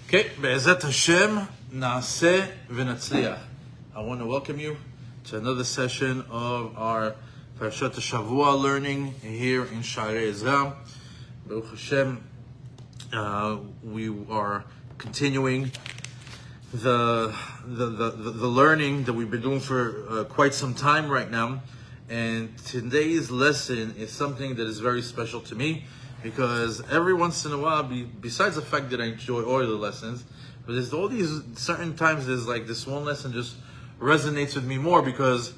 Okay, Be'ezat Hashem, Naaseh v'Natzliach. I want to welcome you to another session of our Parashat Shavua learning here in Arizal. Baruch Hashem, we are continuing the learning that we've been doing for quite some time right now. And today's lesson is something that is very special to me, because every once in a while, besides the fact that I enjoy all the lessons, but there's all these certain times there's like this one lesson just resonates with me more, because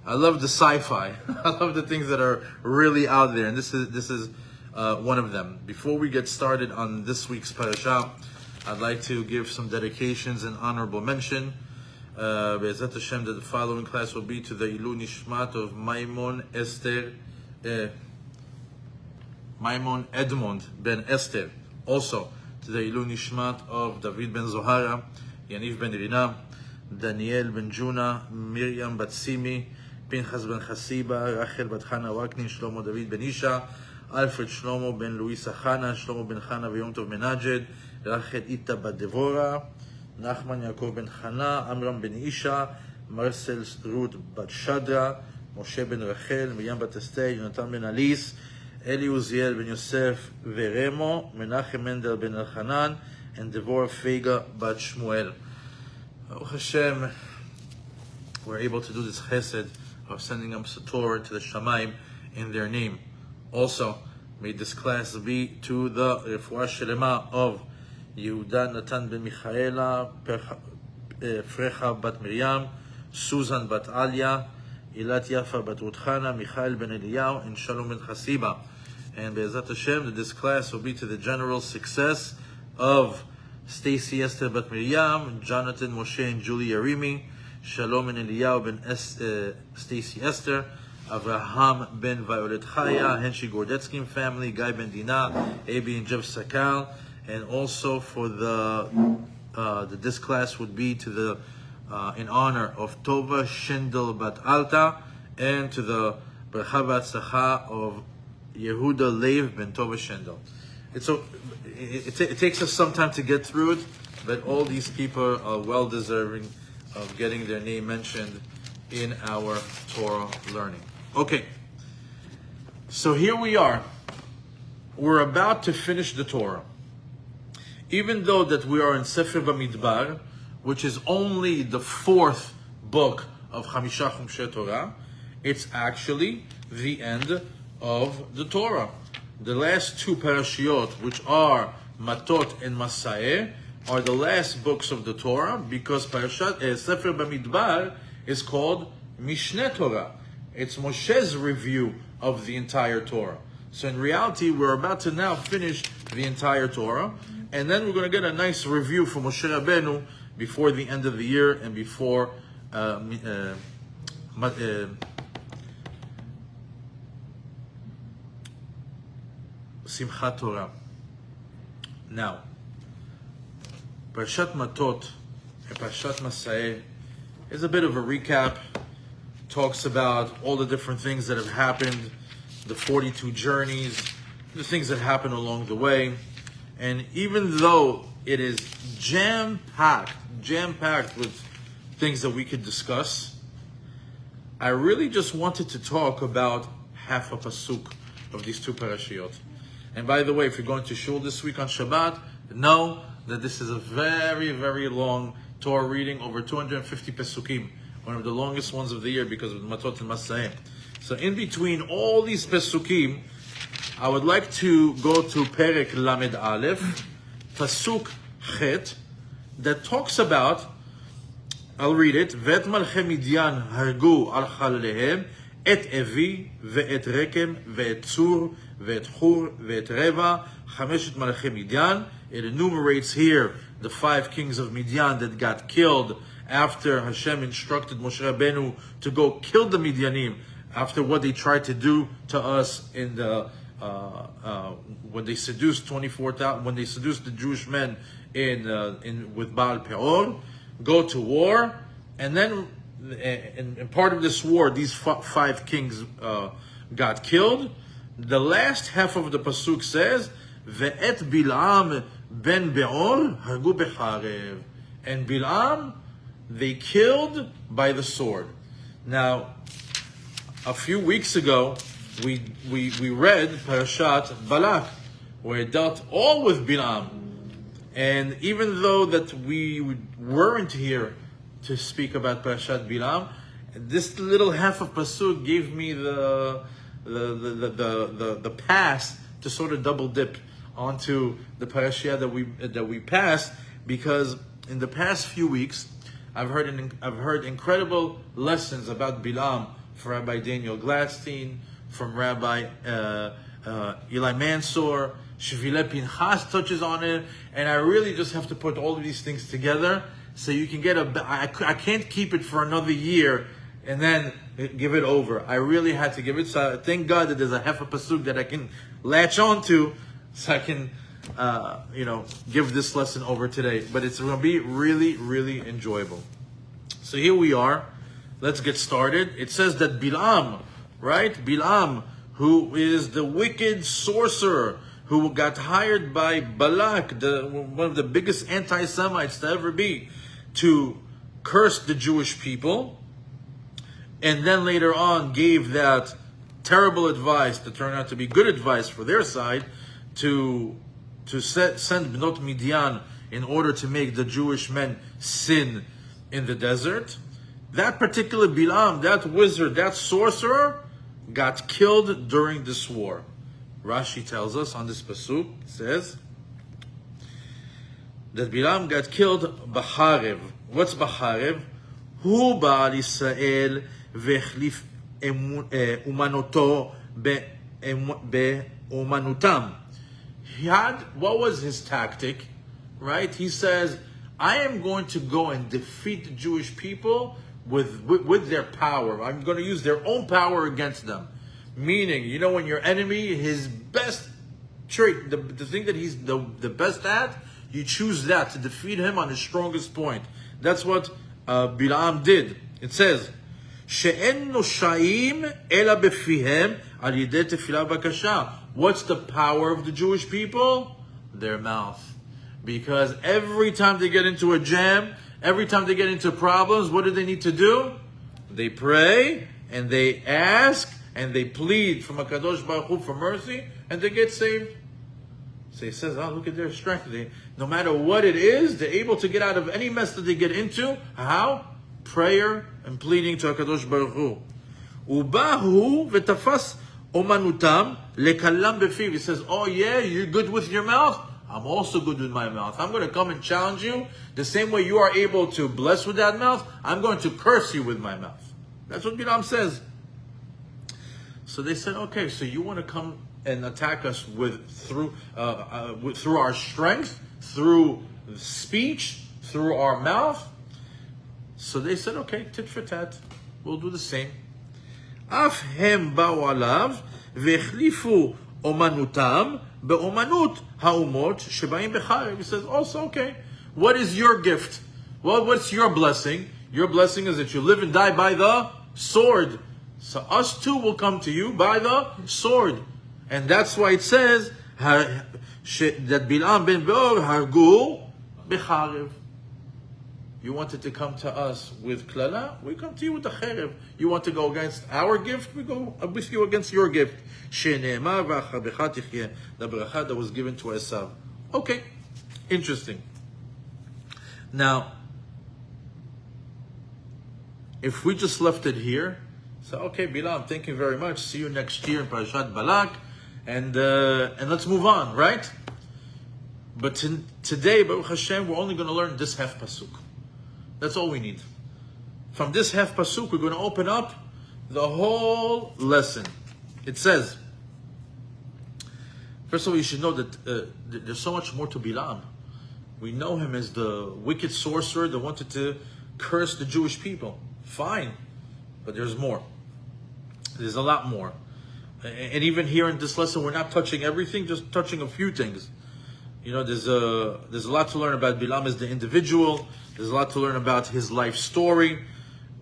I love the sci-fi. I love the things that are really out there, and this is one of them. Before we get started on this week's parasha, I'd like to give some dedications and honorable mention. Be'ezat Hashem, that the following class will be to the Ilu Nishmat of Maimon Edmond ben Esther. Also to the Ilu Nishmat of David ben Zohara, Yaniv ben Rina, Daniel ben Juna, Miriam bat Simi, Pinchas ben Chasiba, Rachel bat Chana Waknin, Shlomo David ben Isha, Alfred Shlomo ben Luisa Chana, Shlomo ben Chana v'Yom Tov Menajed, Rachel Ita bat Devora, Nachman Yaakov ben Chana, Amram ben Isha, Marcel Ruth bat Shadra, Moshe ben Rachel, Miriam bat Esther, Jonathan ben Alice, Eli Uziel ben Yosef Veremo, Menachem Mendel ben Elchanan, and Devorah Feiga bat Shmuel. Baruch Hashem, we're able to do this chesed of sending up a Torah to the Shamayim in their name. Also, may this class be to the Refuah Shelema of Yehuda Natan ben Michaela, Frecha bat Miriam, Susan bat Alia, Ilat Yafa bat Rutchana, Michael ben Eliyahu, and Shalom ben Chasiba. And Be'ezat Hashem, that this class will be to the general success of Stacy Esther bat Miriam, Jonathan Moshe and Julie Yarimi, Shalom and Eliyahu ben Stacy Esther, Avraham ben Violet Chaya, Henshi Gordetsky family, Guy ben Dina, Abi and Jeff Sakal. And also for this class would be to the in honor of Tova Shendel bat Alta, and to the Bracha v'Hatzlacha of Yehuda Lev ben Tova Shendel. It takes us some time to get through it, but all these people are well deserving of getting their name mentioned in our Torah learning. Okay, so here we are. We're about to finish the Torah. Even though that we are in Sefer Bamidbar, which is only the fourth book of Chamisha Chumshei Torah, it's actually the end of the Torah. The last two parashiot, which are Matot and Masei, are the last books of the Torah, because Sefer Bamidbar is called Mishneh Torah. It's Moshe's review of the entire Torah. So in reality, we're about to now finish the entire Torah, and then we're going to get a nice review from Moshe Rabbeinu before the end of the year and before Simchat Torah. Now, Parashat Matot and Parashat Masei is a bit of a recap. Talks about all the different things that have happened, the 42 journeys, the things that happen along the way. And even though it is jam-packed with things that we could discuss, I really just wanted to talk about half a pasuk of these two parashiyot. And by the way, if you're going to shul this week on Shabbat, know that this is a very, very long Torah reading, over 250 pesukim, one of the longest ones of the year because of Matot Masei. So in between all these pesukim, I would like to go to Perek Lamed Aleph, Pasuk Chet, that talks about, I'll read it, Vet Malchei Midyan hargu al chalalehem, et Evi, ve'et Rekem, ve'et Tzur, ve'et Hur, ve'et Reva, Chameshet Malchei Midyan. It enumerates here the 5 kings of Midyan that got killed after Hashem instructed Moshe Rabbeinu to go kill the Midyanim after what they tried to do to us in the when they seduced 24,000, when they seduced the Jewish men in with Baal Peor, go to war, and then in part of this war, these 5 kings got killed. The last half of the pasuk says, Ve'et Bilaam ben Beor hargu becharev. And Bilaam, they killed by the sword. Now, a few weeks ago, we read Parashat Balak, where it dealt all with Bilaam. And even though that we weren't here to speak about Parashat Bilaam, this little half of pasuk gave me the pass to sort of double dip onto the parasha that we passed, because in the past few weeks I've heard incredible lessons about Bilaam from Rabbi Daniel Gladstein, from Rabbi Eli Mansour. Shvile Pinchas touches on it, and I really just have to put all of these things together so you can get I can't keep it for another year and then give it over. I really had to give it. So thank God that there's a half a pasuk that I can latch onto, so I can, give this lesson over today. But it's going to be really, really enjoyable. So here we are. Let's get started. It says that Bilaam, right? Bilaam, who is the wicked sorcerer, who got hired by Balak, one of the biggest anti-Semites to ever be, to curse the Jewish people, and then later on gave that terrible advice that turned out to be good advice for their side, to send Bnot Midian in order to make the Jewish men sin in the desert. That particular Bilaam, that wizard, that sorcerer, got killed during this war. Rashi tells us on this pasuk, says that Bilaam got killed b'charev. What's b'charev? Hu ba'al Yisrael v'echlif umanoto be'umanutam. What was his tactic? Right? He says, I am going to go and defeat the Jewish people with their power. I'm going to use their own power against them. Meaning, when your enemy, his best trait, the thing that he's the best at, you choose that to defeat him on his strongest point. That's what Bilaam did. It says, "She'en noshaim ela befihem al yidei tefillah bakasha." What's the power of the Jewish people? Their mouth. Because every time they get into a jam, every time they get into problems, what do they need to do? They pray and they ask and they plead from HaKadosh Baruch Hu for mercy, and they get saved. So he says, look at their strength. No matter what it is, they're able to get out of any mess that they get into. How? Prayer and pleading to HaKadosh Baruch Hu. Ubahu v'tafas omanutam lekalam befiv. He says, oh yeah, you're good with your mouth? I'm also good with my mouth. I'm going to come and challenge you. The same way you are able to bless with that mouth, I'm going to curse you with my mouth. That's what Bilaam says. So they said, okay, so you want to come and attack us through our strength, through speech, through our mouth? So they said, okay, tit for tat, we'll do the same. Af hem ba'u alav v'echlifu omanutam be'omanut ha'umot shebaim b'charev. He says, also, okay, what is your gift? Well, what's your blessing? Your blessing is that you live and die by the sword. So us too will come to you by the sword. And that's why it says that Bilaam ben Beor hargu becharev. You wanted to come to us with klala, we come to you with the cherev. You want to go against our gift, we go with you against your gift. Shene'emar v'achabecha tichyeh, the bracha that was given to Esav. Okay, interesting. Now, if we just left it here, so okay, Bilaam, thank you very much. See you next year in Parashat Balak, and let's move on, right? But today, Baruch Hashem, we're only going to learn this half pasuk. That's all we need. From this half pasuk, we're going to open up the whole lesson. It says, first of all, you should know that there's so much more to Bilaam. We know him as the wicked sorcerer that wanted to curse the Jewish people. Fine, but there's more. There's a lot more. And even here in this lesson, we're not touching everything, just touching a few things. There's a lot to learn about Bilaam as the individual. There's a lot to learn about his life story.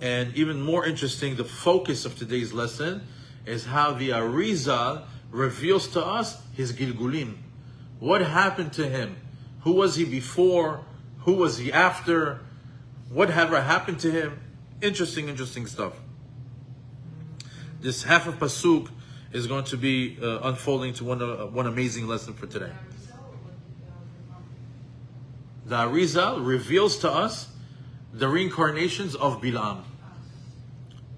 And even more interesting, the focus of today's lesson is how the Arizal reveals to us his Gilgulim. What happened to him? Who was he before? Who was he after? Whatever happened to him? Interesting stuff. This half of Pasuk is going to be unfolding to one amazing lesson for today. The Arizal reveals to us the reincarnations of Bilaam,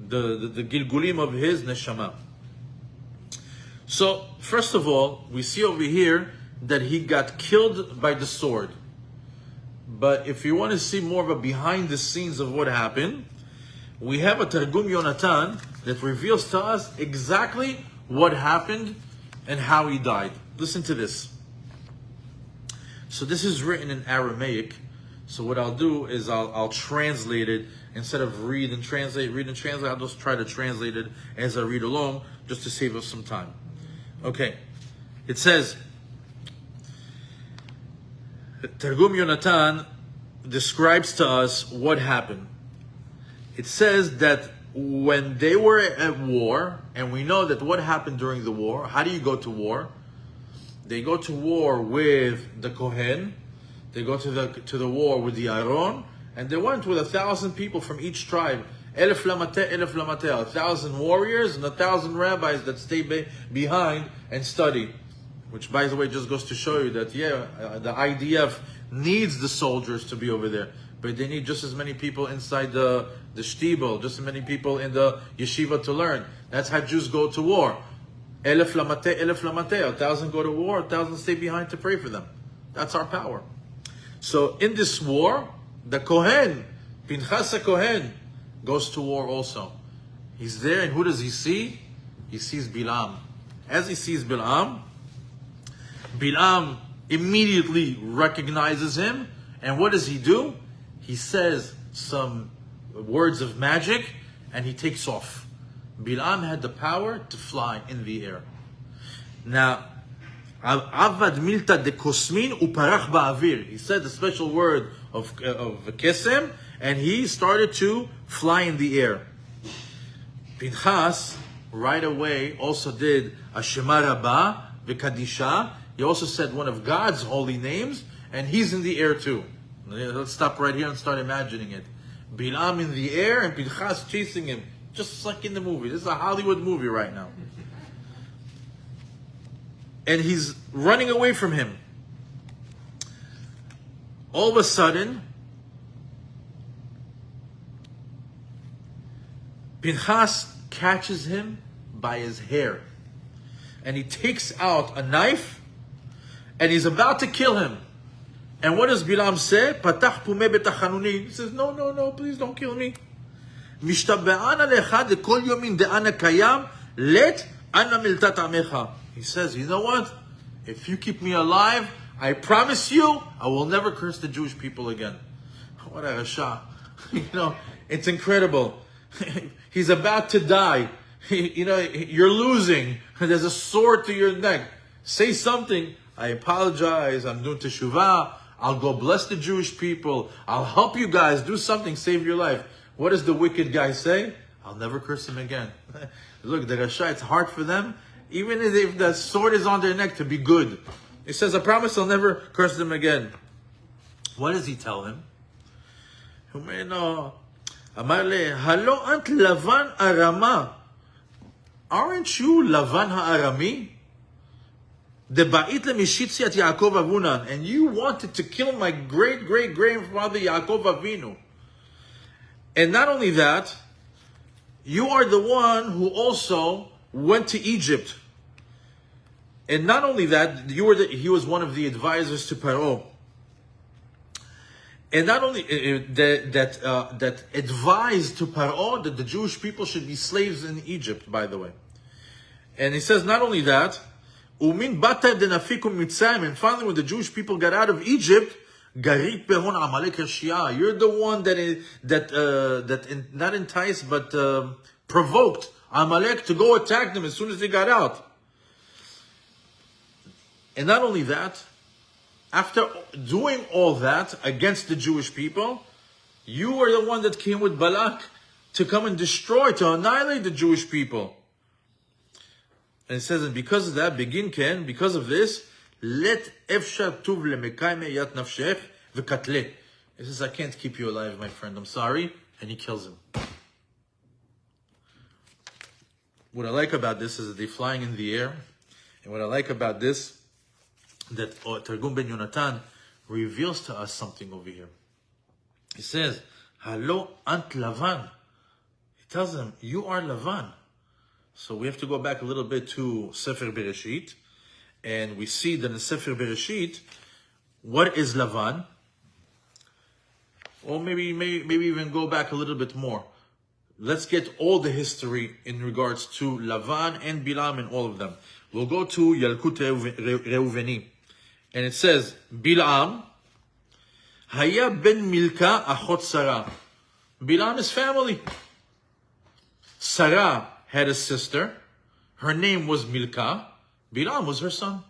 the Gilgulim of his neshama. So, first of all, we see over here that he got killed by the sword. But if you want to see more of a behind the scenes of what happened, we have a Targum Yonatan that reveals to us exactly what happened and how he died. Listen to this. So this is written in Aramaic. So what I'll do is I'll translate it instead of read and translate. I'll just try to translate it as I read along, just to save us some time. Okay, it says, Targum Yonatan describes to us what happened. It says that when they were at war, and we know that what happened during the war, how do you go to war? They go to war with the Kohen, they go to the war with the Aaron, and they went with 1,000 people from each tribe. 1,000 warriors and 1,000 rabbis that stay behind and study. Which, by the way, just goes to show you that, the IDF needs the soldiers to be over there. But they need just as many people inside the shtibel, just as many people in the yeshiva to learn. That's how Jews go to war. 1,000 go to war, 1,000 stay behind to pray for them. That's our power. So in this war, the Kohen, Pinchas Kohen, goes to war also. He's there, and who does he see? He sees Bilaam. As he sees Bilaam immediately recognizes him, and what does he do? He says some words of magic, and he takes off. Bilaam had the power to fly in the air. Now, Avad milta de kosmin uparach ba'avir. He said the special word of kesem, and he started to fly in the air. Pinchas right away also did a Shema Rabbah v'Kadisha. He also said one of God's holy names, and he's in the air too. Let's stop right here and start imagining it. Bilaam in the air and Pinchas chasing him, just like in the movie. This is a Hollywood movie right now. And he's running away from him. All of a sudden, Pinchas catches him by his hair. And he takes out a knife, and he's about to kill him. And what does Bilaam say? Patach pumeh betachanuni. He says, no, please don't kill me. Mishtaba'an alecha dekol yomin de'ana kayam let ana miltat amecha. He says, you know what? If you keep me alive, I promise you, I will never curse the Jewish people again. What a rasha. It's incredible. He's about to die. You're losing. There's a sword to your neck. Say something. I apologize. I'm doing teshuvah. I'll go bless the Jewish people. I'll help you guys. Do something. Save your life. What does the wicked guy say? I'll never curse him again. Look, the rasha, it's hard for them, even if the sword is on their neck, to be good. He says, I promise I'll never curse them again. What does he tell him? Halo ant Lavan Arama. Aren't you Lavan Ha'arami? Deba'it lemishitziat Yaakov Avunan. And you wanted to kill my great-great-grandfather Yaakov Avinu. And not only that, you are the one who also went to Egypt. And not only that, he was one of the advisors to Paro. And not only that advised to Paro that the Jewish people should be slaves in Egypt, by the way. And he says not only that, Umin bata denafikum mitzayim. And finally, when the Jewish people got out of Egypt, garit behon amalek hashia. You're the one that not enticed but provoked Amalek to go attack them as soon as they got out. And not only that, after doing all that against the Jewish people, you were the one that came with Balak to come and destroy, to annihilate the Jewish people. And it says, and because of that, because of this, Let efsha tuv lemekai me'yat nafshech v'katle. He says, I can't keep you alive, my friend. I'm sorry. And he kills him. What I like about this is that they're flying in the air. And what I like about this, that Targum Ben Yonatan reveals to us something over here. He says, Halo ant Lavan. He tells them, you are Lavan. So we have to go back a little bit to Sefer Bereshit. And we see that in Sefer Bereshit, what is Lavan? Or maybe even go back a little bit more. Let's get all the history in regards to Lavan and Bilam and all of them. We'll go to Yalkut Reuveni. And it says, Bilam, Haya ben Milka achot Sarah. Bilam is family. Sarah had a sister. Her name was Milka. Bilam was her son.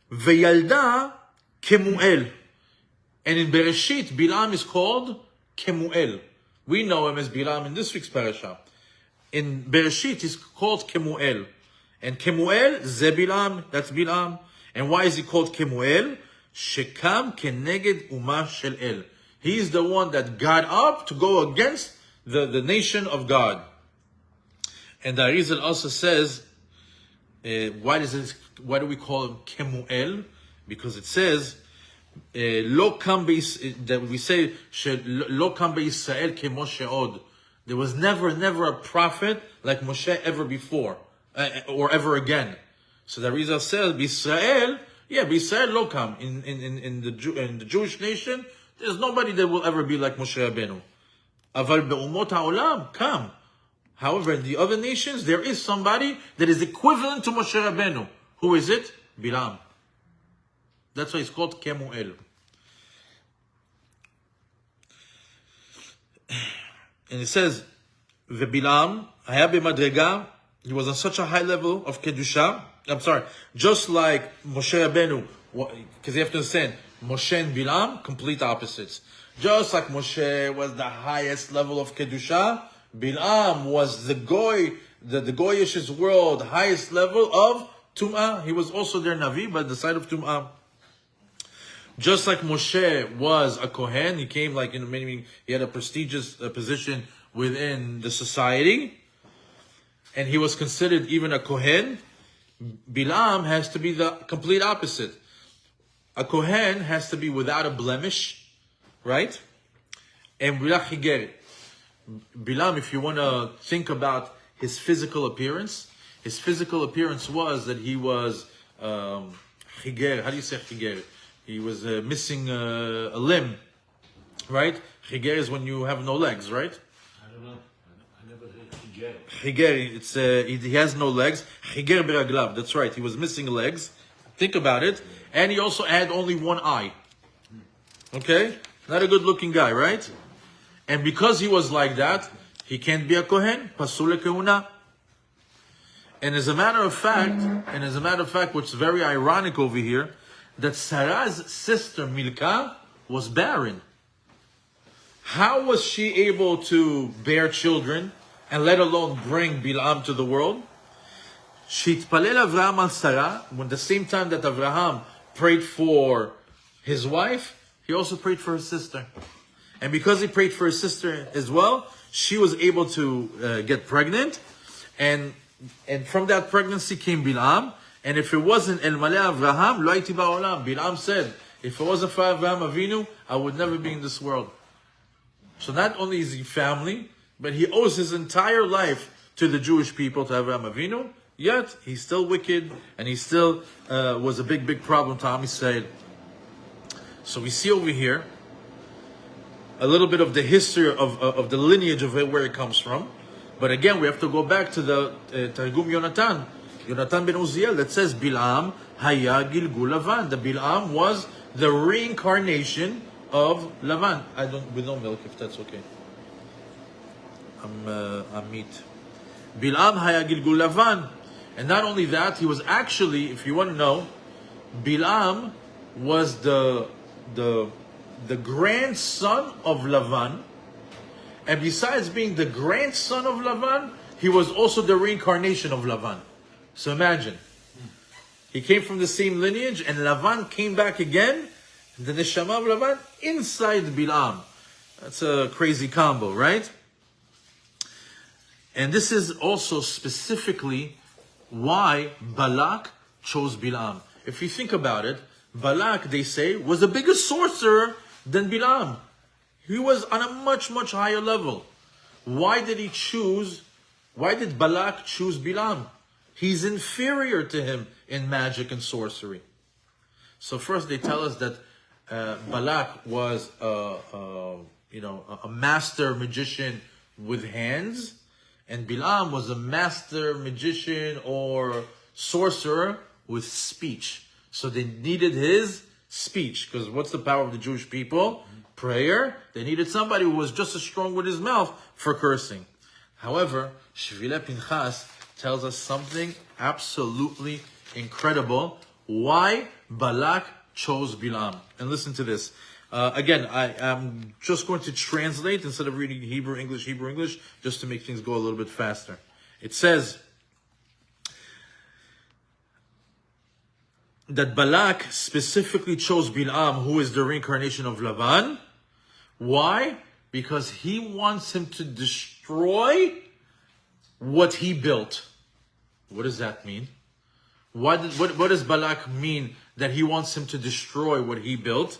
Veyalda Kemuel. And in Bereshit, Bilam is called Kemuel. We know him as Bilam in this week's parasha. In Bereshit, he's called Kemuel. And Kemuel, ze Bilam, that's Bilam. And why is he called Kemuel? Shekam keneged umah shel El. He's the one that got up to go against the nation of God. And the Arizal also says, why do we call him Kemuel? Because it says, that we say lo kam beYisrael ke Moshe od. There was never a prophet like Moshe ever before or ever again. So the Arizal says B'Yisrael lo kam in the Jewish nation. There's nobody that will ever be like Moshe Rabbeinu. Aval be'umot ha'olam kam. However, in the other nations there is somebody that is equivalent to Moshe Rabbeinu. Who is it? Bilam. That's why it's called Kemuel. And it says, Bilam, he was on such a high level of Kedusha. I'm sorry, just like Moshe Rabbeinu, because you have to understand, Moshe and Bilam, complete opposites. Just like Moshe was the highest level of Kedusha, Bilam was the Goyish's world, highest level of Tum'ah. He was also their Navi, but the side of Tum'ah. Just like Moshe was a Kohen, he came he had a prestigious position within the society, and he was considered even a Kohen. Bilam has to be the complete opposite. A Kohen has to be without a blemish, right? And Bilam, if you want to think about his physical appearance was that he was Chiger. How do you say Chiger? He was missing a limb, right? Chiger is when you have no legs, right? I don't know. I never heard Chiger. Chiger, it's he has no legs. Chiger beraglav. That's right. He was missing legs. Think about it. And he also had only one eye. Okay, not a good-looking guy, right? And because he was like that, he can't be a kohen. Pasul lekeuna. And as a matter of fact, what's very ironic over here, that Sarah's sister Milka was barren. How was she able to bear children, and let alone bring Bilam to the world? Shitpalel Avraham al Sarah, when the same time that Avraham prayed for his wife, he also prayed for his sister. And because he prayed for his sister as well, she was able to get pregnant, and from that pregnancy came Bilam. And if it wasn't El Maleh Avraham, Lo Haiti Ba'olam. Bilam said, if it wasn't for Avraham Avinu, I would never be in this world. So not only is he family, but he owes his entire life to the Jewish people, to Avraham Avinu. Yet he's still wicked, and he still was a big problem to Am Yisrael. So we see over here a little bit of the history of the lineage of where it comes from. But again, we have to go back to the Targum Yonatan ben Uziel, that says Bilam Haya Gilgul Lavan. The Bilam was the reincarnation of Lavan. With no milk, if that's okay. I'm meat. Bilam Haya Gilgul Lavan. And not only that, he was actually, if you want to know, Bilam was the grandson of Lavan. And besides being the grandson of Lavan, he was also the reincarnation of Lavan. So imagine, He came from the same lineage, and Lavan came back again. The neshama of Lavan inside Bilam. That's a crazy combo, right? And this is also specifically why Balak chose Bilam. If you think about it, Balak, they say, was a bigger sorcerer than Bilam. He was on a much, much higher level. Why did Balak choose Bilam? He's inferior to him in magic and sorcery. So first they tell us that Balak was a master magician with hands, and Bilam was a master magician or sorcerer with speech. So they needed his speech, because what's the power of the Jewish people? Prayer. They needed somebody who was just as strong with his mouth for cursing. However, Shvilei Pinchas tells us something absolutely incredible. Why Balak chose Bilam. And listen to this. Again, I am just going to translate instead of reading Hebrew, English, just to make things go a little bit faster. It says that Balak specifically chose Bilam, who is the reincarnation of Lavan. Why? Because he wants him to destroy what he built. What does that mean? What does Balak mean that he wants him to destroy what he built?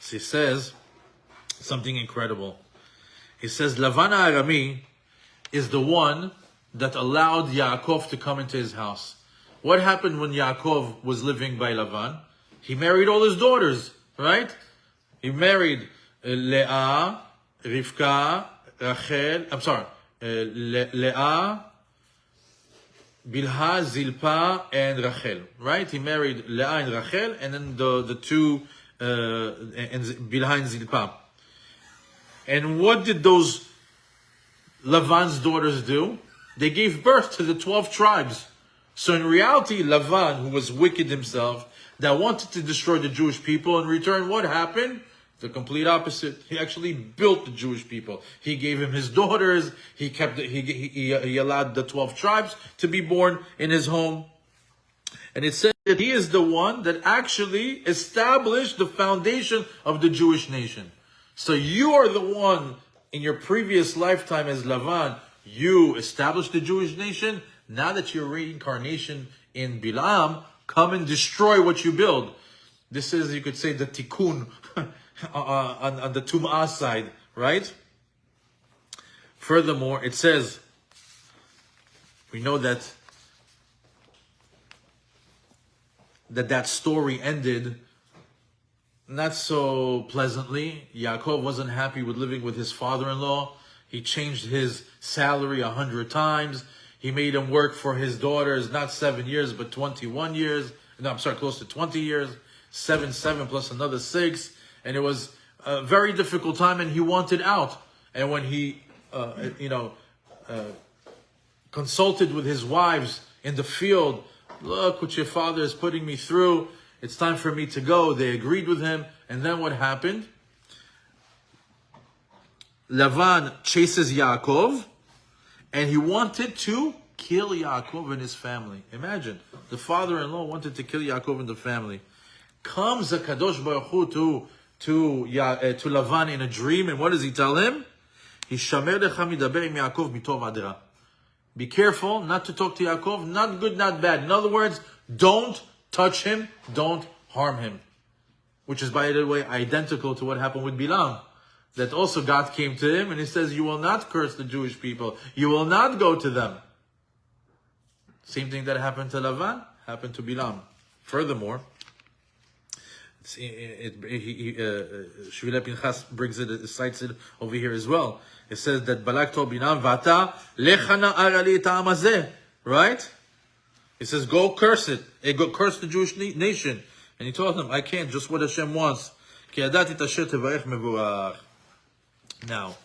So he says something incredible. He says, Lavan Arami is the one that allowed Yaakov to come into his house. What happened when Yaakov was living by Lavan? He married all his daughters, right? He married Leah, Rivka, Rachel, Leah, Bilha, Zilpa, and Rachel, right? He married Leah and Rachel, and then the two, and Bilha and Zilpa. And what did those Lavan's daughters do? They gave birth to the 12 tribes. So in reality, Lavan, who was wicked himself, that wanted to destroy the Jewish people, in return, what happened? The complete opposite. He actually built the Jewish people. He gave him his daughters. He allowed the 12 tribes to be born in his home. And it said that he is the one that actually established the foundation of the Jewish nation. So you are the one in your previous lifetime as Lavan, you established the Jewish nation. Now that you're reincarnation in Bilam, come and destroy what you build. This is, you could say, the tikkun on the Tum'ah side, right? Furthermore, it says, we know that story ended not so pleasantly. Yaakov wasn't happy with living with his father-in-law. He changed his salary 100 times. He made him work for his daughters, not 7 years, but 21 years. No, I'm sorry, close to 20 years. 7 plus another 6. And it was a very difficult time, and he wanted out. And when he, consulted with his wives in the field, look what your father is putting me through. It's time for me to go. They agreed with him. And then what happened? Lavan chases Yaakov, and he wanted to kill Yaakov and his family. Imagine, the father-in-law wanted to kill Yaakov and the family. Comes a Kadosh Baruch Hu to Lavan in a dream, and what does he tell him? Hishamer lecha midaber im Yaakov mitov adra. Be careful not to talk to Yaakov, not good, not bad. In other words, don't touch him, don't harm him. Which is, by the way, identical to what happened with Bilam. That also God came to him and he says, you will not curse the Jewish people. You will not go to them. Same thing that happened to Lavan, happened to Bilam. Furthermore, Shvilei Pinchas cites it over here as well. It says that Balak told Bilam, Vata lecha na'ar ali et ha'am hazeh. Right? He says, go curse it. Go curse the Jewish nation. And he told him, I can't, just what Hashem wants. Ki yadati et asher tevarech mevorach. Now,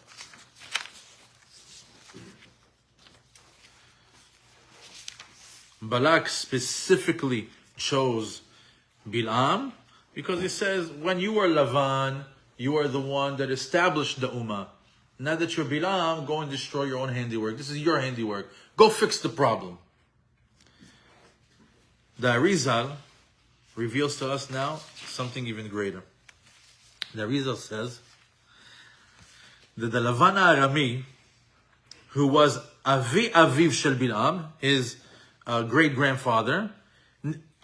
Balak specifically chose Bilam because he says, when you are Lavan, you are the one that established the Ummah. Now that you're Bilam, go and destroy your own handiwork. This is your handiwork. Go fix the problem. The Arizal, reveals to us now something even greater. The Arizal says that the Lavan Arami, who was Avi Aviv Shel Bilam, his great-grandfather,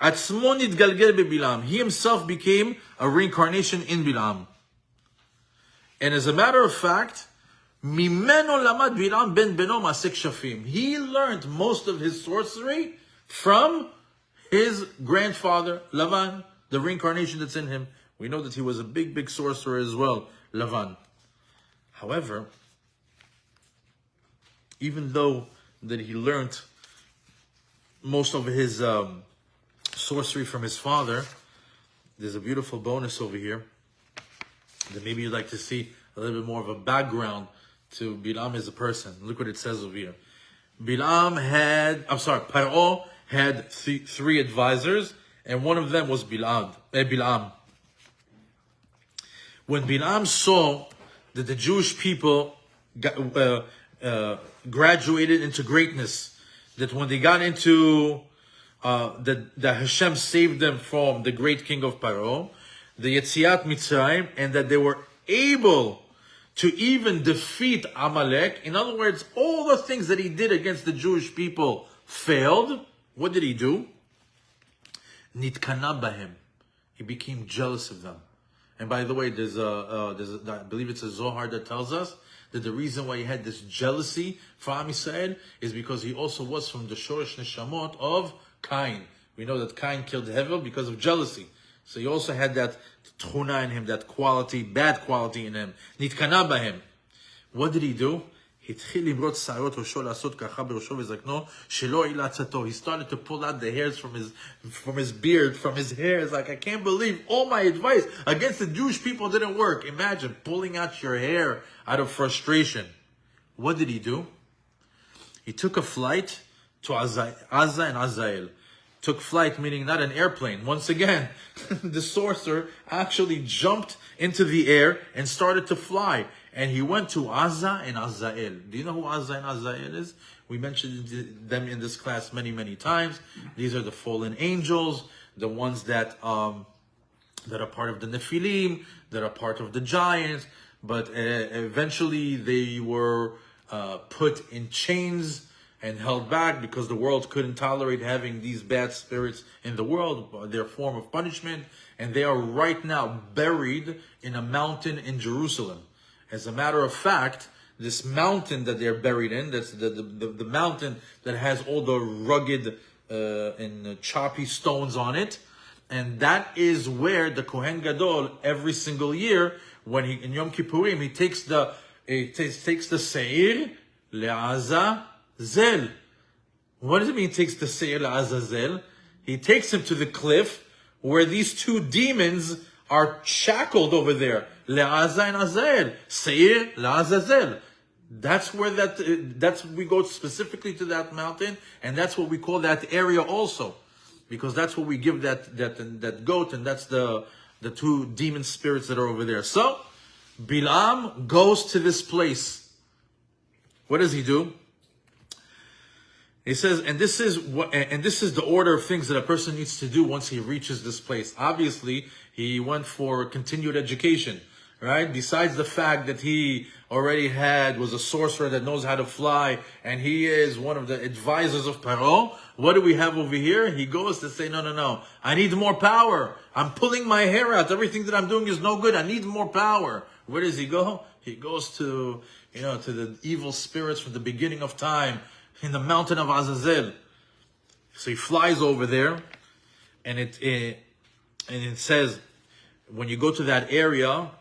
Atzmo nitgalgel beBilam. He himself became a reincarnation in Bilam. And as a matter of fact, Mimeno lamad Bilam ben beno masek shafim. He learned most of his sorcery from his grandfather, Lavan, the reincarnation that's in him. We know that he was a big, big sorcerer as well, Lavan. However, even though that he learned most of his sorcery from his father, there's a beautiful bonus over here that maybe you'd like to see a little bit more of a background to Bilam as a person. Look what it says over here. Paro had three advisors, and one of them was Bilam. When Bilam saw that the Jewish people graduated into greatness, that when they got into that Hashem saved them from the great king of Paro, the Yetziat Mitzrayim, and that they were able to even defeat Amalek. In other words, all the things that he did against the Jewish people failed. What did he do? Nitkana bahem. He became jealous of them. And by the way, I believe it's a Zohar that tells us that the reason why he had this jealousy for Am Yisrael is because he also was from the Shoresh Neshamot of Cain. We know that Cain killed Hevel because of jealousy. So he also had that tchuna in him, that quality, bad quality in him. Nitkana bahem. What did he do? He started to pull out the hairs from his beard, from his hair. It's like, I can't believe all my advice against the Jewish people didn't work. Imagine pulling out your hair out of frustration. What did he do? He took a flight to Azza and Azael. Took flight, meaning not an airplane. Once again, the sorcerer actually jumped into the air and started to fly. And he went to Azza and Azael. Do you know who Azza and Azael is? We mentioned them in this class many, many times. These are the fallen angels, the ones that are part of the Nephilim, that are part of the giants. But eventually they were put in chains and held back because the world couldn't tolerate having these bad spirits in the world, their form of punishment. And they are right now buried in a mountain in Jerusalem. As a matter of fact, this mountain that they're buried in, that's the mountain that has all the rugged and choppy stones on it. And that is where the Kohen Gadol, every single year, when he in Yom Kippurim, he takes the Seir le'Azazel. What does it mean he takes the Seir le'Azazel? He takes him to the cliff where these two demons are shackled over there. Le'Azza and Azael. Seir le'Azazel. That's where we go specifically to that mountain, and that's what we call that area also. Because that's what we give that goat, and that's the two demon spirits that are over there. So, Bilam goes to this place. What does he do? He says, and this is the order of things that a person needs to do once he reaches this place. Obviously, he went for continued education, right? Besides the fact that he already was a sorcerer that knows how to fly, and he is one of the advisors of Paro. What do we have over here? He goes to say, no, I need more power. I'm pulling my hair out. Everything that I'm doing is no good. I need more power. Where does he go? He goes to the evil spirits from the beginning of time, in the mountain of Azazel. So he flies over there, and it says, when you go to that area,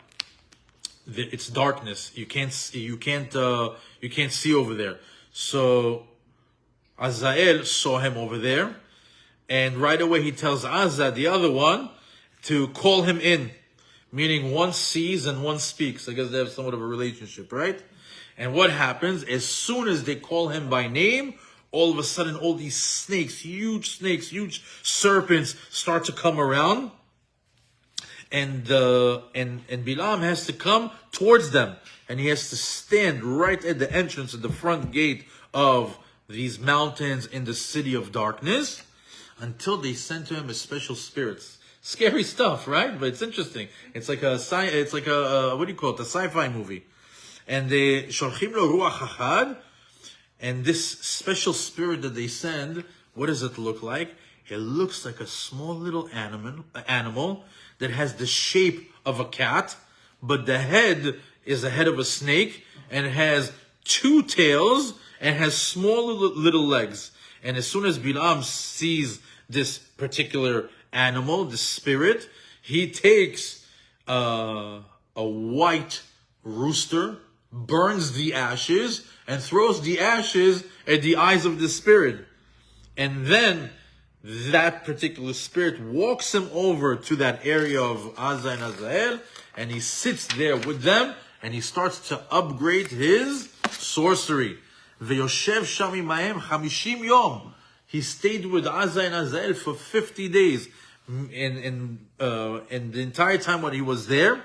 it's darkness. You can't see over there. So Azael saw him over there, and right away he tells Azza, the other one, to call him in, meaning one sees and one speaks. I guess they have somewhat of a relationship, right? And what happens, as soon as they call him by name, all of a sudden all these snakes, huge serpents start to come around. And Bilam has to come towards them. And he has to stand right at the entrance of the front gate of these mountains in the city of darkness, until they send to him a special spirits. Scary stuff, right? But it's interesting. It's like a what do you call it? A sci-fi movie. And they sholchim lo ruach hachad, and this special spirit that they send, what does it look like? It looks like a small little animal that has the shape of a cat, but the head is the head of a snake, and it has two tails and has small little legs. And as soon as Bilaam sees this particular animal, the spirit, he takes a white rooster, burns the ashes, and throws the ashes at the eyes of the spirit. And then that particular spirit walks him over to that area of Azza and Azael, and he sits there with them, and he starts to upgrade his sorcery. V'yoshev sham imahem 50 yom. He stayed with Azza and Azael for 50 days. In the entire time when he was there,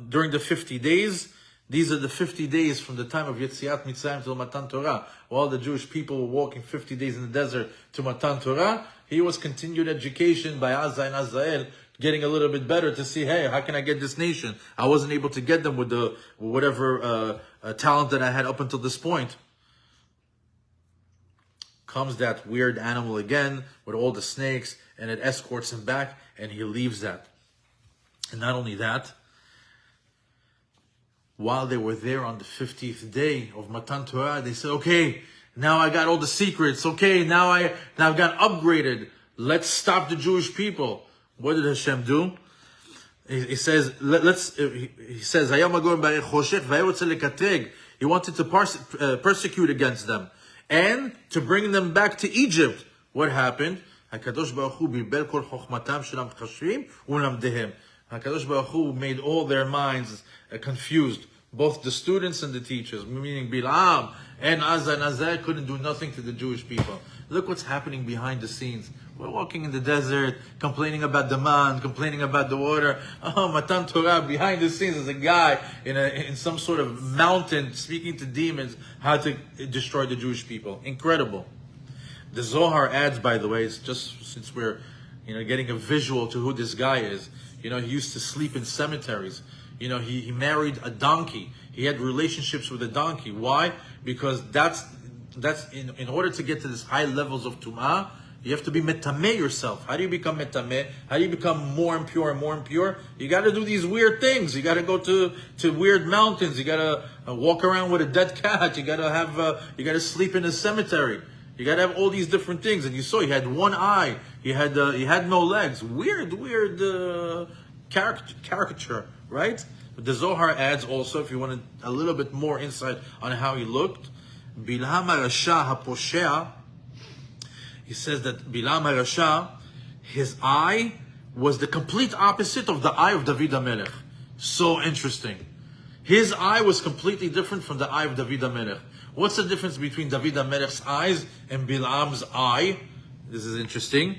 during the 50 days, these are the 50 days from the time of Yetziat Mitzrayim till Matan Torah. While the Jewish people were walking 50 days in the desert to Matan Torah, he was continued education by Azza and Azael, getting a little bit better to see, hey, how can I get this nation? I wasn't able to get them with the whatever talent that I had up until this point. Comes that weird animal again with all the snakes, and it escorts him back, and he leaves that. And not only that, while they were there on the 50th day of Matan Torah, they said, okay, now I got all the secrets. Okay, now I've got upgraded. Let's stop the Jewish people. What did Hashem do? He says, he wanted to persecute against them and to bring them back to Egypt. What happened? HaKadosh Baruch Hu bilbel kol chokhmatam shel hamchashvim u'lamdehem. HaKadosh Baruch Hu made all their minds confused. Both the students and the teachers, meaning Bilaam and Azza and Azael, couldn't do nothing to the Jewish people. Look what's happening behind the scenes. We're walking in the desert, complaining about the man, complaining about the water. Oh, Matan Torah, behind the scenes is a guy in some sort of mountain speaking to demons how to destroy the Jewish people. Incredible. The Zohar adds, by the way, it's just since we're getting a visual to who this guy is. He used to sleep in cemeteries. He married a donkey. He had relationships with a donkey. Why? Because that's in order to get to this high levels of tum'ah, you have to be metameh yourself. How do you become metameh? How do you become more impure and more impure? You got to do these weird things. You got to go to weird mountains. You got to walk around with a dead cat. You got to sleep in a cemetery. You got to have all these different things. And you saw he had one eye. He had no legs. Weird caricature, right? But the Zohar adds also, if you wanted a little bit more insight on how he looked, Bilam HaRasha HaPoshea, he says that Bilam HaRasha, his eye was the complete opposite of the eye of David HaMelech. So interesting. His eye was completely different from the eye of David HaMelech. What's the difference between David HaMelech's eyes and Bilam's eye? This is interesting.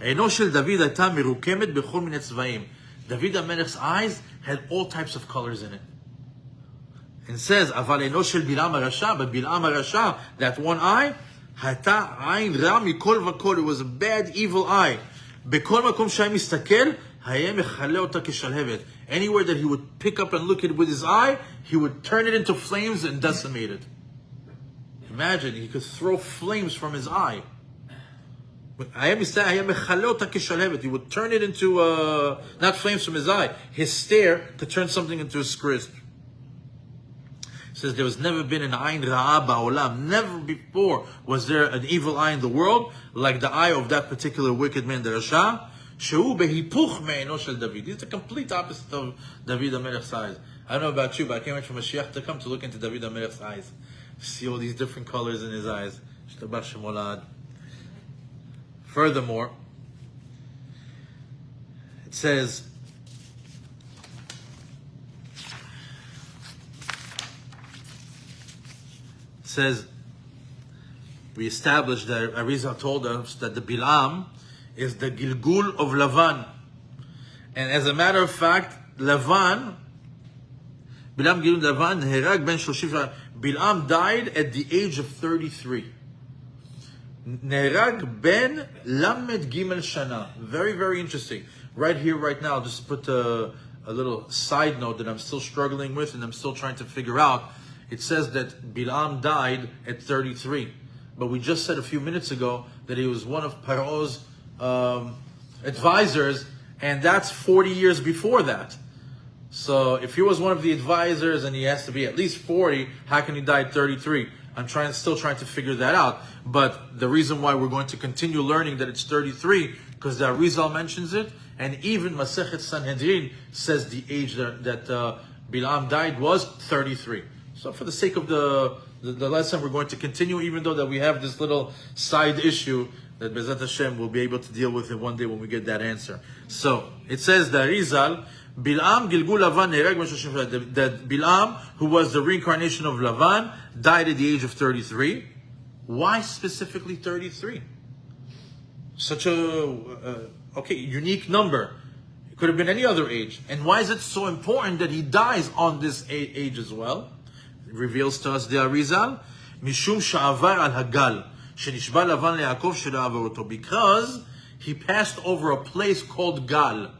עינו של דוד הייתה מרוקמת בכל מיני צבעים. David HaMelech's eyes had all types of colors in it. And it says, אבל עינו של בלעם הרשע, but בלעם הרשע, that one eye, הייתה עין רע מכל וכל. It was a bad, evil eye. בכל מקום שהיה מסתכל, היה מכלה אותה כשלהבת. Anywhere that he would pick up and look at it with his eye, he would turn it into flames and decimate it. Imagine, he could throw flames from his eye. He would turn it into, not flames from his eye, his stare could turn something into a crisp. It says there was never been an ayin ra'ah ba'olam. Never before was there an evil eye in the world like the eye of that particular wicked man, the Rasha. Shehu behipuch me'eno shel David. He's the complete opposite of David HaMelech's eyes. I don't know about you, but I can't wait for Mashiach to come to look into David HaMelech's eyes. See all these different colors in his eyes. Furthermore, it says, we established that Arizal told us that the Bilaam is the Gilgul of Lavan. And as a matter of fact, Lavan, Bilaam Gilgul Lavan, Herag ben Shoshif, Bilaam died at the age of 33. Nerag ben Lamed Gimel Shana. Very, very interesting. Right here, right now, just put a little side note that I'm still struggling with and I'm still trying to figure out. It says that Bilaam died at 33. But we just said a few minutes ago that he was one of Paro's advisors, and that's 40 years before that. So if he was one of the advisors and he has to be at least 40, how can he die at 33? I'm still trying to figure that out. But the reason why we're going to continue learning that it's 33, because the Arizal mentions it, and even Masechet Sanhedrin says the age that Bilaam died was 33. So for the sake of the lesson, we're going to continue, even though that we have this little side issue that Bezat Hashem will be able to deal with it one day when we get that answer. So it says the Arizal, Bilaam Gilgulim that Bilaam, who was the reincarnation of Lavan, died at the age of 33. Why specifically 33? Such a unique number. It could have been any other age. And why is it so important that he dies on this age as well? It reveals to us the Arizal, Mishum sha'avar al hagal, shenishba Lavan leYaakov shelo avar oto, because he passed over a place called Gal.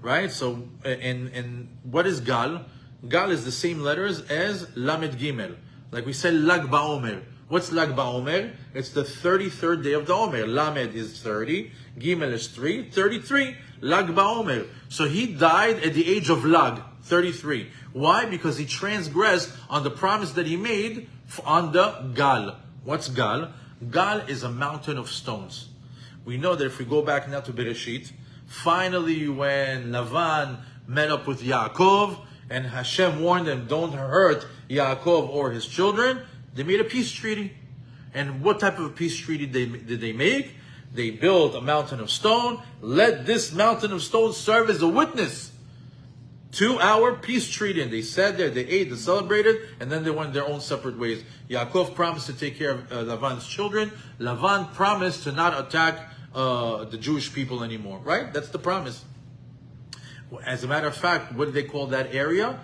Right? So, and what is Gal? Gal is the same letters as Lamed Gimel. Like we said, Lag BaOmer. What's Lag BaOmer? It's the 33rd day of the Omer. Lamed is 30. Gimel is 3. 33. Lag BaOmer. So he died at the age of Lag, 33. Why? Because he transgressed on the promise that he made on the Gal. What's Gal? Gal is a mountain of stones. We know that if we go back now to Bereshit, finally, when Lavan met up with Yaakov and Hashem warned them, don't hurt Yaakov or his children, they made a peace treaty. And what type of a peace treaty did they make? They built a mountain of stone. Let this mountain of stone serve as a witness to our peace treaty. And they sat there, they ate, they celebrated, and then they went their own separate ways. Yaakov promised to take care of Lavan's children. Lavan promised to not attack the Jewish people anymore, right? That's the promise. As a matter of fact, what do they call that area?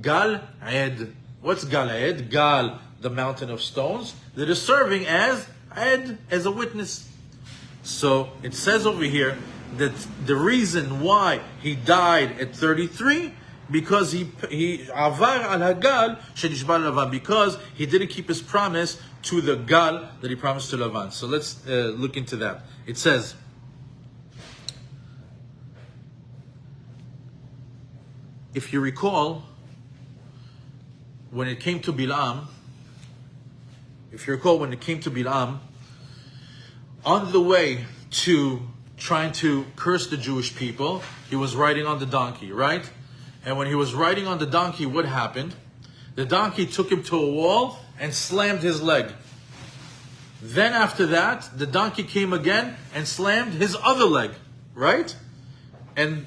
Gal Ed. What's Gal Ed? Gal, the mountain of stones, that is serving as Ed, as a witness. So it says over here that the reason why he died at 33, because he avar al hagal shenishba Lavan, because he didn't keep his promise to the Gal that he promised to Lavan. So let's look into that. It says, if you recall, when it came to Bilaam, on the way to trying to curse the Jewish people, he was riding on the donkey, right? And when he was riding on the donkey, what happened? The donkey took him to a wall and slammed his leg. Then after that, the donkey came again and slammed his other leg, right? And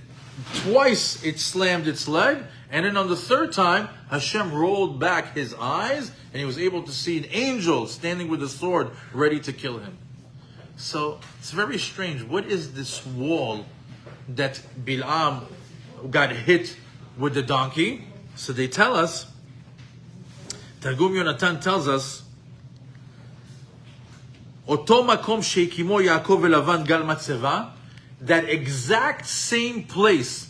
twice it slammed its leg. And then on the third time, Hashem rolled back his eyes and he was able to see an angel standing with a sword ready to kill him. So it's very strange. What is this wall that Bilaam got hit with the donkey? So they tell us, Targum Yonatan tells us, Oto makom sheikimo Yaakov velavan gal matzeva, that exact same place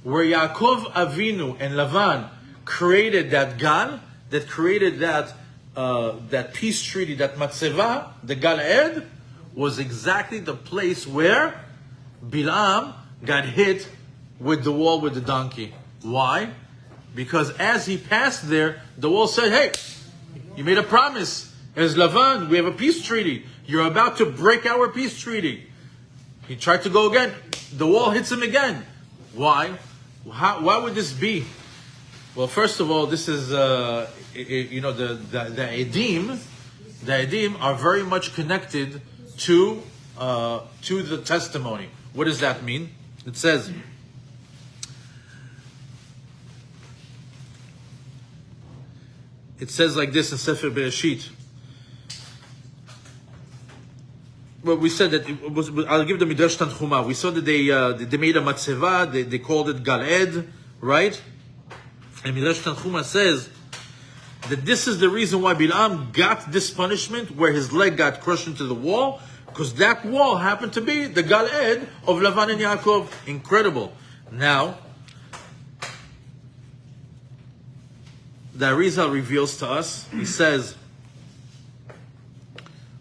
where Yaakov Avinu and Lavan created that gal, that created that peace treaty, that matzeva, the Gal Ed, was exactly the place where Bilaam got hit with the wall with the donkey. Why? Because as he passed there, the wall said, hey, you made a promise. As Lavan, we have a peace treaty. You're about to break our peace treaty. He tried to go again. The wall hits him again. Why? Why would this be? Well, first of all, this is, the Edim. The Edim are very much connected to the testimony. What does that mean? It says, like this in Sefer Bereshit. Well, we said that it was. I'll give the Midrash Tanchuma. We saw that they made a matzeva. They called it Gal Ed, right? And Midrash Tanchuma says that this is the reason why Bilaam got this punishment, where his leg got crushed into the wall, Because that wall happened to be the Gal Ed of Lavan and Yaakov. Incredible. Now, the Arizal reveals to us, he says,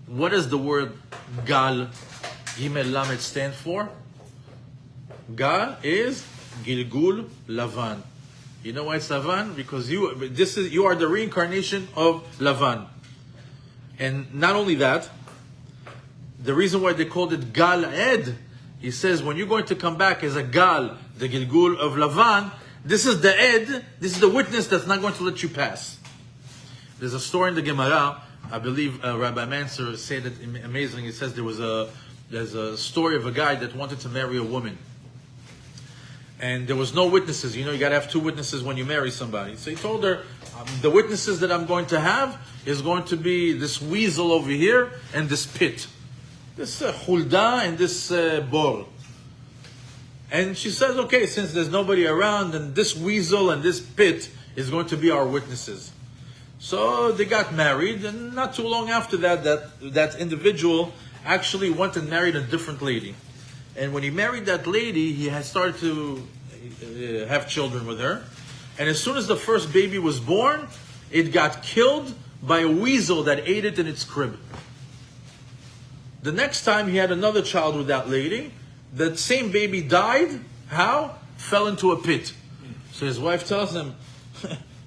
what does the word Gal, Gimel Lamed stand for? Gal is Gilgul Lavan. You know why it's Lavan? Because you are the reincarnation of Lavan. And not only that, the reason why they called it Gal Ed, he says when you're going to come back as a Gal, the Gilgul of Lavan, this is the Ed, this is the witness that's not going to let you pass. There's a story in the Gemara, I believe Rabbi Mansour said it amazing. He says there's a story of a guy that wanted to marry a woman. And there was no witnesses. You know, you got to have 2 witnesses when you marry somebody. So he told her, the witnesses that I'm going to have is going to be this weasel over here and this pit. This hulda and this bor. And she says, okay, since there's nobody around, then this weasel and this pit is going to be our witnesses. So they got married, and not too long after that individual actually went and married a different lady. And when he married that lady, he had started to have children with her. And as soon as the first baby was born, it got killed by a weasel that ate it in its crib. The next time he had another child with that lady, that same baby died. How? Fell into a pit. So his wife tells him,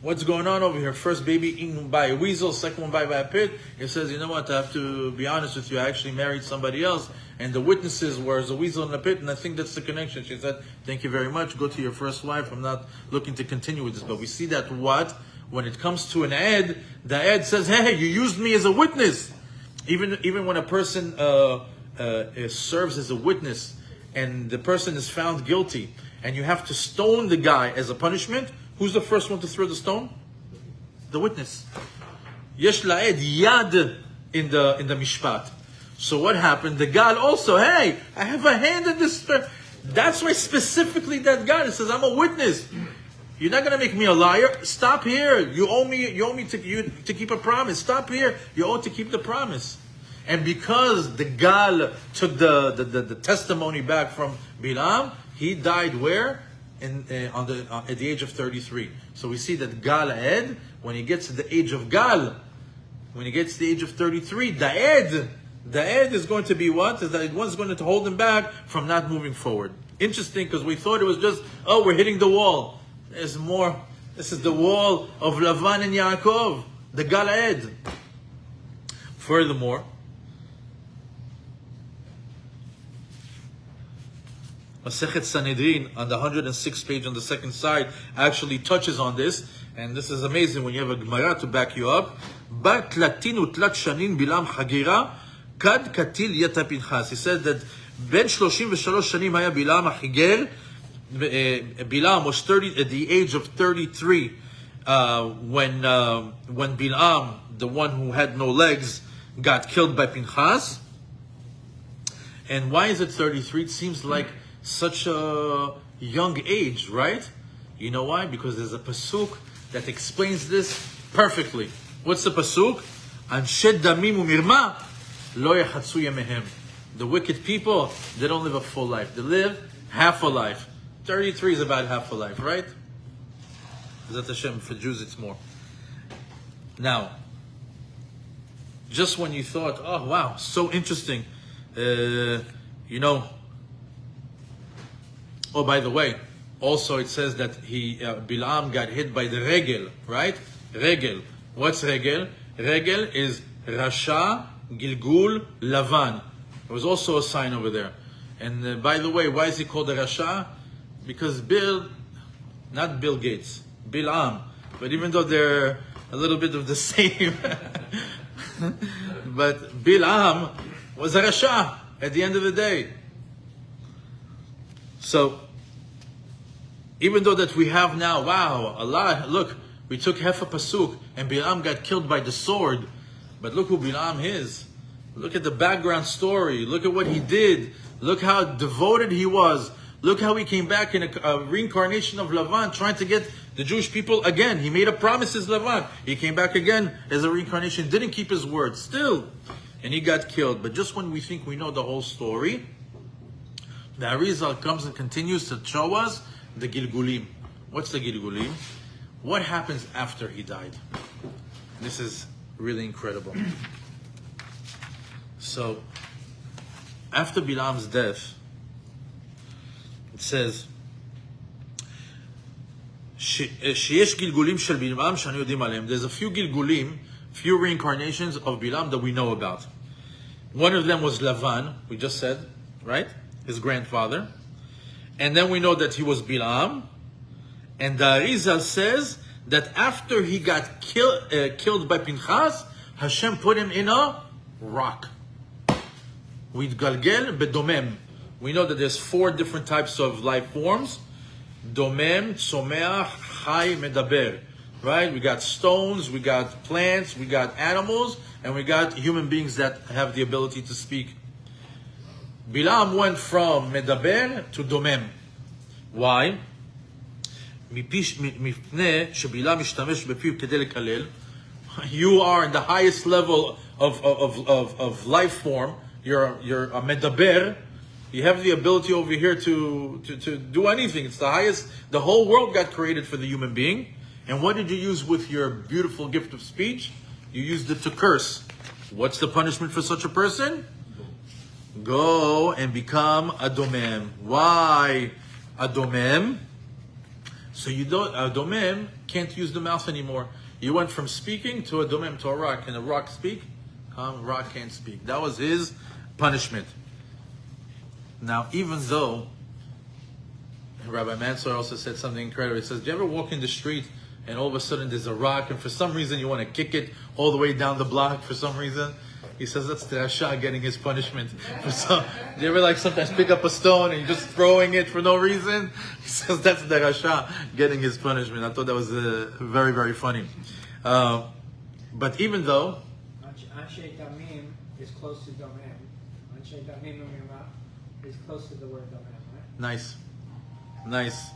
what's going on over here? First baby eaten by a weasel, second one by a pit. He says, you know what, I have to be honest with you, I actually married somebody else, and the witnesses were a weasel in a pit, and I think that's the connection. She said, thank you very much, go to your first wife, I'm not looking to continue with this. But we see that when it comes to an Ed, the Ed says, hey, you used me as a witness. Even when a person serves as a witness, and the person is found guilty, and you have to stone the guy as a punishment, who's the first one to throw the stone? The witness. Yesh la'ed yad in the mishpat. So what happened? The God also, hey, I have a hand in this. That's why specifically that God says, I'm a witness. You're not going to make me a liar. Stop here. You owe me to keep a promise. Stop here. You owe to keep the promise. And because the Gal took the testimony back from Bilaam, he died where? At the age of 33. So we see that Gal Ed, when he gets to the age of Gal, when he gets to the age of 33, the Ed is going to be what? Is that one's going to hold him back from not moving forward. Interesting, because we thought it was just, we're hitting the wall. There's more. This is the wall of Lavan and Yaakov, the Gal Ed. Furthermore, Masechet Sanhedrin on the 106th page on the second side actually touches on this, and this is amazing when you have a Gemara to back you up. Bat tlatin utlat shanin bilam hagira kad katil yata Pinchas. He said that ben 33 shanim haya Bilaam hagiger. Bilaam was 30 at the age of 33 when Bilaam, the one who had no legs, got killed by Pinchas. And why is it 33? It seems like such a young age, right? You know why? Because there's a pasuk that explains this perfectly. What's the pasuk? Anshe damim umirma lo yachatzu yamehem. The wicked people, they don't live a full life. They live half a life. 33 is about half a life, right? Zat Hashem, for Jews it's more. Now, just when you thought, oh wow, so interesting, oh, by the way, also it says that Bilaam got hit by the regel, right? Regel. What's regel? Regel is Rasha Gilgul Lavan. There was also a sign over there. And by the way, why is he called a Rasha? Because not Bill Gates, Bilaam. But even though they're a little bit of the same, but Bilaam was a Rasha at the end of the day. So, even though that we have now, wow, Allah, look, we took half a pasuk and Bilaam got killed by the sword. But look who Bilaam is. Look at the background story. Look at what he did. Look how devoted he was. Look how he came back in a reincarnation of Lavan, trying to get the Jewish people again. He made a promise as Lavan. He came back again as a reincarnation, didn't keep his word. Still, and he got killed. But just when we think we know the whole story, the Arizal comes and continues to show us the Gilgulim. What's the Gilgulim? What happens after he died? This is really incredible. So, after Bilaam's death, it says, שיש גלגולים של בלעם שאני יודעים עליהם. There's a few גלגולים, few reincarnations of Bilaam that we know about. One of them was Lavan, we just said, right? His grandfather. And then we know that he was Bilaam. And the Arizal says that after he got killed by Pinchas, Hashem put him in a rock. With Galgel bedomem. We know that there's 4 different types of life forms. Domem, Tzomeach, Chai, Medaber. Right? We got stones, we got plants, we got animals, and we got human beings that have the ability to speak. Bilaam went from Medaber to Domem. Why? מפני שבלעם משתמש בפיו כדי לקלל. You are in the highest level of life form. You're a Medaber. You have the ability over here to do anything. It's the highest. The whole world got created for the human being. And what did you use with your beautiful gift of speech? You used it to curse. What's the punishment for such a person? Go and become a domem. Why a domem? So you don't, a domem can't use the mouth anymore. You went from speaking to a domem, to a rock. Can a rock speak? Rock can't speak. That was his punishment. Now, even though Rabbi Mansour also said something incredible. He says, do you ever walk in the street and all of a sudden there's a rock and for some reason you want to kick it all the way down the block for some reason? He says that's the Rasha getting his punishment. Do you ever sometimes pick up a stone and you're just throwing it for no reason? He says that's the Rasha getting his punishment. I thought that was very, very funny. But even though Anshe Damim is close to Domem. Anshe Damim is close to the word Domem, right? Nice.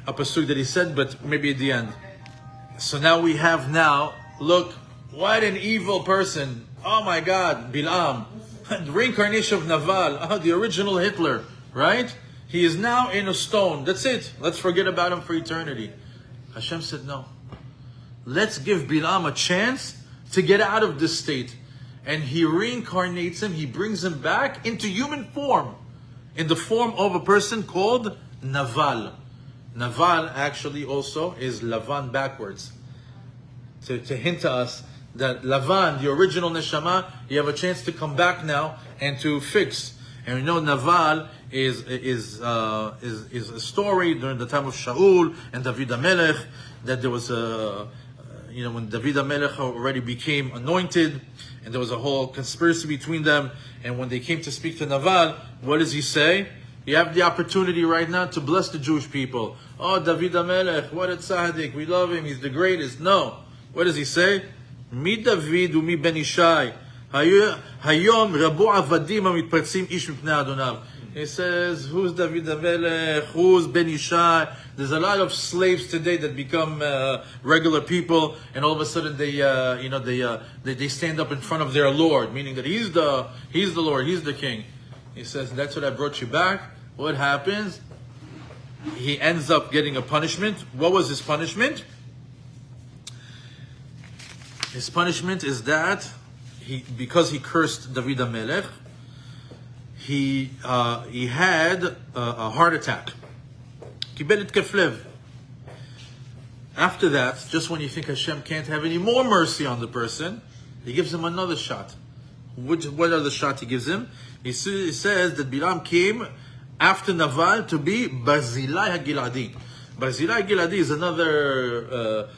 A pasuk that he said, but maybe at the end. So now we have look, what an evil person. Oh my God, Bilaam. The reincarnation of Naval, the original Hitler, right? He is now in a stone. That's it. Let's forget about him for eternity. Hashem said no. Let's give Bilaam a chance to get out of this state. And he reincarnates him. He brings him back into human form. In the form of a person called Naval. Naval actually also is Lavan backwards. To hint to us that Lavan, the original Neshama, you have a chance to come back now and to fix. And we know Naval is a story during the time of Shaul and David HaMelech, that there was when David HaMelech already became anointed, and there was a whole conspiracy between them, and when they came to speak to Naval, what does he say? You have the opportunity right now to bless the Jewish people. Oh, David HaMelech, what a tzaddik, we love him, he's the greatest. No. What does he say? Mi David u mi ben Ishai, hayom rabu avadim hamitpartzim ish mipnei Adonav. He says, who's David HaMelech? Who's Ben Ishai? There's a lot of slaves today that become regular people, and all of a sudden they stand up in front of their Lord, meaning that he's the Lord, he's the king. He says, that's what I brought you back. What happens? He ends up getting a punishment. What was his punishment? His punishment is that because he cursed David HaMelech, he had a heart attack. Kibel התקף לב. After that, just when you think Hashem can't have any more mercy on the person, he gives him another shot. What other shot he gives him? He says that Bilaam came after Naval to be Barzilai HaGiladi. Barzilai HaGiladi is another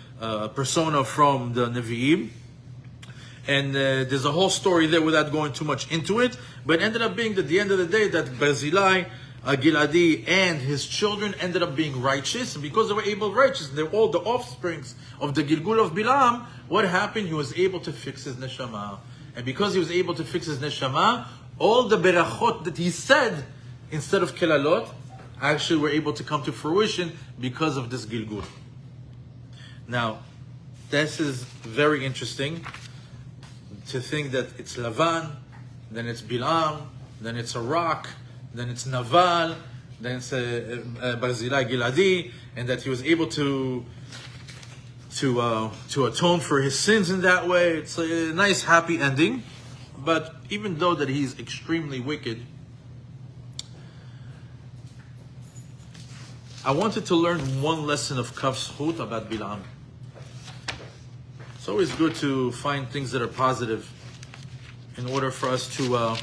persona from the Nevi'im. And there's a whole story there without going too much into it. But it ended up being that at the end of the day that Barzilai Giladi and his children ended up being righteous. And because they were able righteous, they're all the offsprings of the Gilgul of Bilaam. What happened? He was able to fix his neshama. And because he was able to fix his neshama, all the berachot that he said instead of kelalot actually were able to come to fruition because of this Gilgul. Now, this is very interesting to think that it's Lavan, then it's Bilam, then it's a rock, then it's Naval, then it's Barzilai Giladi, and that he was able to atone for his sins in that way. It's a nice, happy ending. But even though that he's extremely wicked, I wanted to learn one lesson of Kav Zchut about Bilam. It's always good to find things that are positive in order for us to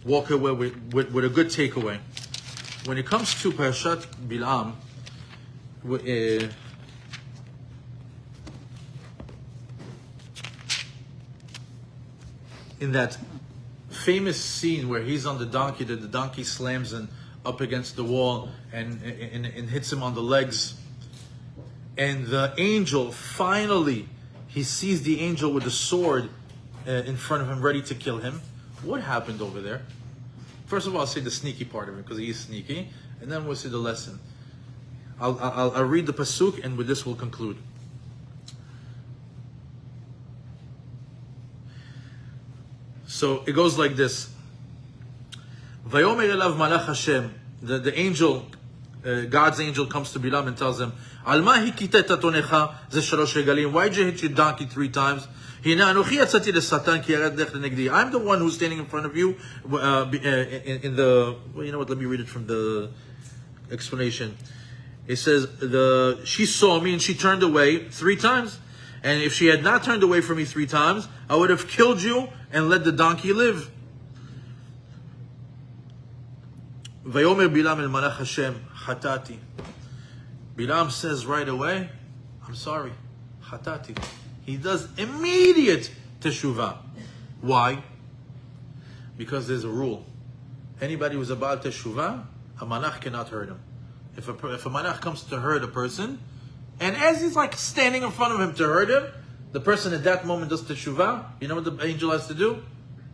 walk away with a good takeaway. When it comes to Parashat Bilam, in that famous scene where he's on the donkey, that the donkey slams and up against the wall and hits him on the legs, and the angel finally, he sees the angel with the sword in front of him, ready to kill him. What happened over there? First of all, I'll say the sneaky part of it, because he is sneaky, and then we'll see the lesson. I'll read the pasuk, and with this we'll conclude. So it goes like this. Vayomer elav malach Hashem. The angel, God's angel, comes to Bilam and tells him, Al ma hikita tatonecha ze shalosh regalim. Why did you hit your donkey 3 times? I'm the one who's standing in front of you. In the, well, you know what? Let me read it from the explanation. It says, she saw me and she turned away 3 times. And if she had not turned away from me 3 times, I would have killed you and let the donkey live. Vayomer Bilam el malach Hashem, chatati. Bilam says right away, I'm sorry, chatati. He does immediate teshuvah. Why? Because there's a rule. Anybody who's about teshuvah, a malach cannot hurt him. If a malach comes to hurt a person, and as he's like standing in front of him to hurt him, the person at that moment does teshuvah. You know what the angel has to do?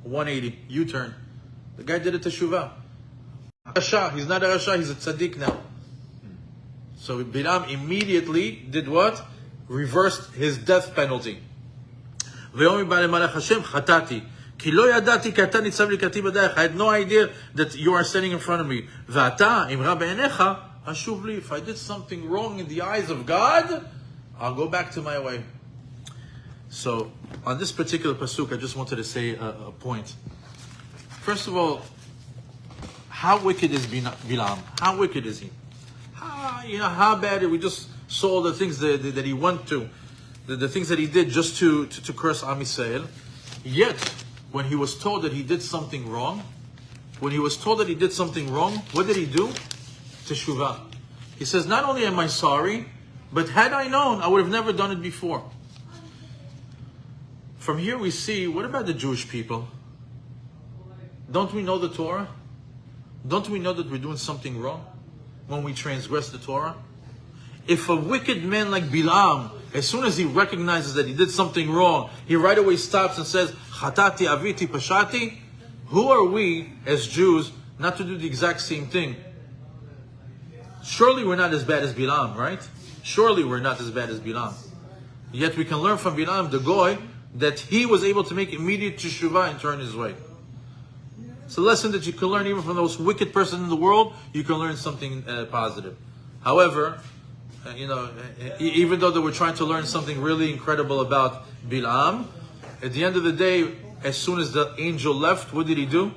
180, U-turn. The guy did a teshuvah. Rasha, he's not a Rasha, he's a tzaddik now. So Bilam immediately did what? Reversed his death penalty. I had no idea that you are standing in front of me. If I did something wrong in the eyes of God, I'll go back to my way. So, on this particular pasuk, I just wanted to say a point. First of all, how wicked is Bilam? How wicked is he? How bad? We just saw the things that he went to, the things that he did just to curse Am Yisrael. Yet, when he was told that he did something wrong, what did he do? Teshuvah. He says, not only am I sorry, but had I known, I would have never done it before. From here we see, what about the Jewish people? Don't we know the Torah? Don't we know that we're doing something wrong when we transgress the Torah? If a wicked man like Bilam, as soon as he recognizes that he did something wrong, he right away stops and says, Chatati, aviti, pashati, who are we as Jews not to do the exact same thing? Surely we're not as bad as Bilam, right? Surely we're not as bad as Bilam. Yet we can learn from Bilam, the Goy, that he was able to make immediate teshuvah and turn his way. It's a lesson that you can learn even from the most wicked person in the world. You can learn something positive. However, even though they were trying to learn something really incredible about Bilam, at the end of the day, as soon as the angel left, what did he do?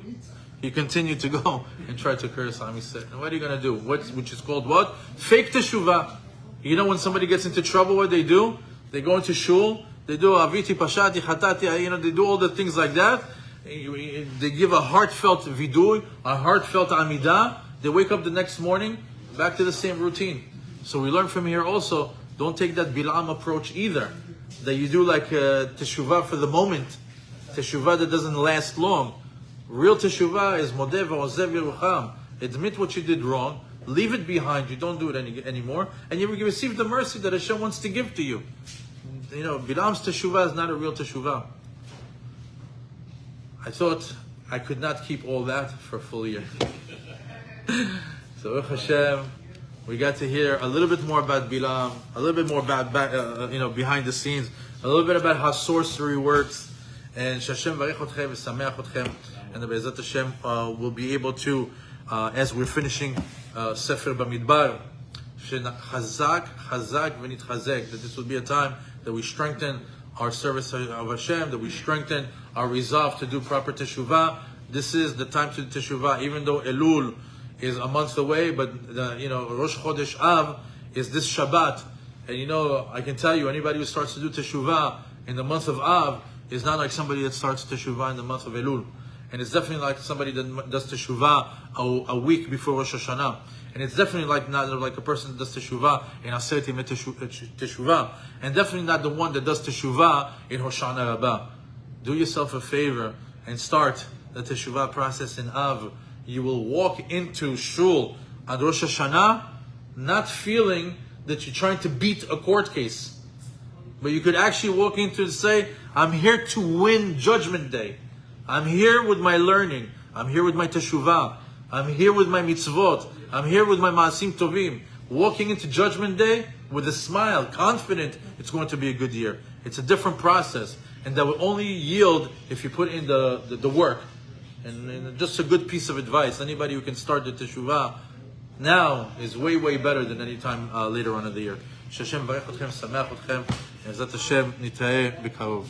He continued to go and try to curse Am Yisrael. And what are you going to do? Which is called what? Fake teshuvah. You know when somebody gets into trouble, what they do? They go into shul, they do aviti, pashati, chatati, they do all the things like that. They give a heartfelt vidui, a heartfelt amidah. They wake up the next morning, back to the same routine. So we learn from here also, don't take that Bilam approach either. That you do like teshuvah for the moment. Teshuvah that doesn't last long. Real teshuvah is modeh v'ozev yerucham. Admit what you did wrong, leave it behind you, don't do it anymore, and you receive the mercy that Hashem wants to give to you. Bilam's teshuvah is not a real teshuvah. I thought I could not keep all that for a full year. So Hashem, we got to hear a little bit more about Bilam, a little bit more about behind the scenes, a little bit about how sorcery works, And Hashem varech otchem v'sameach otchem, and the Be'ezat Hashem will be able to, as we're finishing Sefer Bamidbar, chazak v'nitchazek, that this will be a time that we strengthen our service of Hashem, that we strengthen our resolve to do proper teshuvah. This is the time to do teshuvah, even though Elul is a month away, but Rosh Chodesh Av is this Shabbat. And I can tell you, anybody who starts to do teshuvah in the month of Av is not like somebody that starts teshuvah in the month of Elul. And it's definitely like somebody that does teshuvah a week before Rosh Hashanah. And it's definitely not like a person that does teshuvah in Aseret Yemei Teshuvah. And definitely not the one that does teshuvah in Hoshana Rabbah. Do yourself a favor and start the teshuvah process in Av. You will walk into Shul on Rosh Hashanah not feeling that you're trying to beat a court case. But you could actually walk into and say, I'm here to win Judgment Day. I'm here with my learning. I'm here with my teshuvah. I'm here with my mitzvot. I'm here with my maasim tovim. Walking into Judgment Day with a smile, confident it's going to be a good year. It's a different process. And that will only yield if you put in the work. And just a good piece of advice. Anybody who can start the teshuvah now is way, way better than any time later on in the year. Hashem varech otchem, sameach otchem. Ezrat Hashem, nitayeh b'karov.